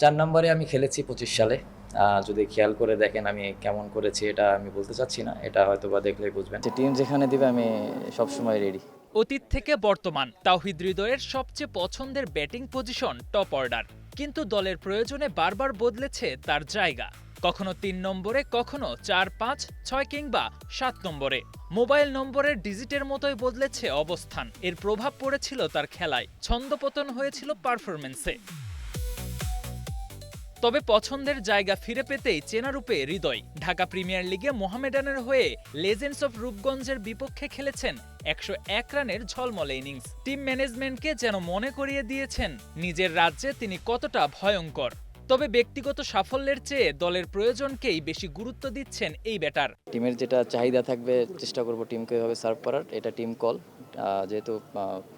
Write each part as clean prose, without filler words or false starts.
৪ নম্বরে আমি খেলেছি ২৫ সালে। যদি খেয়াল করে দেখেন আমি কেমন করেছি এটা আমি বলতে চাচ্ছি না। এটা হয়তোবা দেখলেই বুঝবেন। যে টিম যেখানে দিবে আমি সবসময় রেডি। অতীত থেকে বর্তমান তাওহিদ হৃদয়ের সবচেয়ে পছন্দের ব্যাটিং পজিশন টপ অর্ডার, কিন্তু দলের প্রয়োজনে বারবার বদলেছে তার জায়গা। কখনো ৩ নম্বরে, কখনো ৪, ৫, ৬ কিংবা ৭ নম্বরে। মোবাইল নম্বরের ডিজিটের মতোই বদলেছে অবস্থান। এর প্রভাব পড়েছিল তার খেলায়, ছন্দপতন হয়েছিল পারফরম্যান্সে। তবে পছন্দের জায়গা ফিরে পেতেই চেনা রূপে হৃদয় ঢাকা প্রিমিয়ার লিগে মোহামেডানের হয়ে লেজেন্ডস অফ রূপগঞ্জের বিপক্ষে খেলেছেন ১০১ রানের ঝলমলে ইনিংস। টিম ম্যানেজমেন্টকে যেন মনে করিয়ে দিয়েছেন নিজের রাজ্যে তিনি কতটা ভয়ঙ্কর। তবে ব্যক্তিগত সাফল্যের চেয়ে দলের প্রয়োজনকেই বেশি গুরুত্ব দিচ্ছেন এই ব্যাটার। টিমের যেটা চাহিদা থাকবে চেষ্টা করব টিমকে এভাবে সার্ভ করার। এটা টিম কল। যেহেতু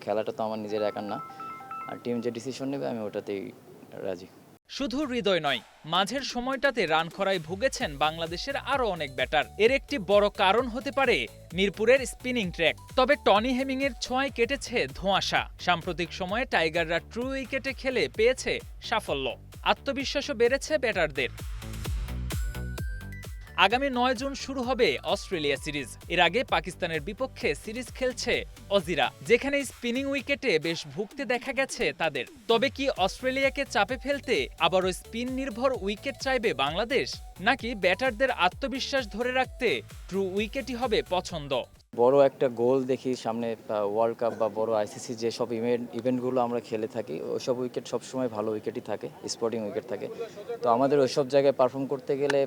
খেলাটা তো আমার নিজের একার না। আর টিম যে ডিসিশন নেবে আমি ওটাতেই রাজি। শুধু হৃদয় নয়, মাঝের সময়টাতে রান খরায় ভুগেছেন বাংলাদেশের আরও অনেক ব্যাটার। এর একটি বড় কারণ হতে পারে মিরপুরের স্পিনিং ট্র্যাক। তবে টনি হেমিংয়ের ছোঁয়ায় কেটেছে ধোঁয়াশা। সাম্প্রতিক সময়ে টাইগাররা ট্রু উইকেটে খেলে পেয়েছে সাফল্য। আত্মবিশ্বাসও বেড়েছে ব্যাটারদের। আগামী ৯ জুন শুরু হবে অস্ট্রেলিয়া সিরিজ। এর আগে পাকিস্তানের বিপক্ষে সিরিজ খেলছে অজিরা, যেখানে স্পিনিং উইকেটে বেশ ভুগতে দেখা গেছে তাদের। তবে কি অস্ট্রেলিয়াকে চাপে ফেলতে আবারও স্পিন নির্ভর উইকেট চাইবে বাংলাদেশ, নাকি ব্যাটারদের আত্মবিশ্বাস ধরে রাখতে ট্রু উইকেটই হবে পছন্দ? বড় একটা গোল দেখি সামনে, ওয়ার্ল্ড কাপ বা বড় আইসিসি যেসব ইভেন্টগুলো আমরা খেলে থাকি ওইসব উইকেট সবসময় ভালো উইকেটই থাকে, স্পোর্টিং উইকেট থাকে। তো আমাদের ওইসব জায়গায় পারফর্ম করতে গেলে,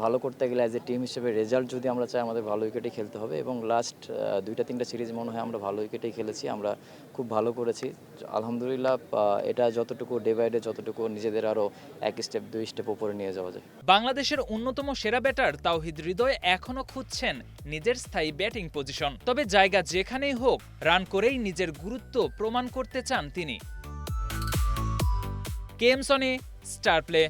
ভালো করতে গেলে অ্যাজ এ টিম হিসেবে রেজাল্ট যদি আমরা চাই আমাদের ভালো উইকেটেই খেলতে হবে। এবং লাস্ট ২টা-৩টা সিরিজ মনে হয় আমরা ভালো উইকেটেই খেলেছি, আমরা খুব ভালো করেছি আলহামদুলিল্লাহ। এটা যতটুকু ডে বাই ডে যতটুকু নিজেদের আরও ১ স্টেপ ২ স্টেপ উপরে নিয়ে যাওয়া যায়। বাংলাদেশের অন্যতম সেরা ব্যাটার তাওহিদ হৃদয় এখনও খুঁজছেন নিজের স্থায়ী ব্যাটিং পজিশন। তবে জায়গা যেখানেই হোক, রান করেই নিজের গুরুত্ব প্রমাণ করতে চান তিনি। KM Sony, star play.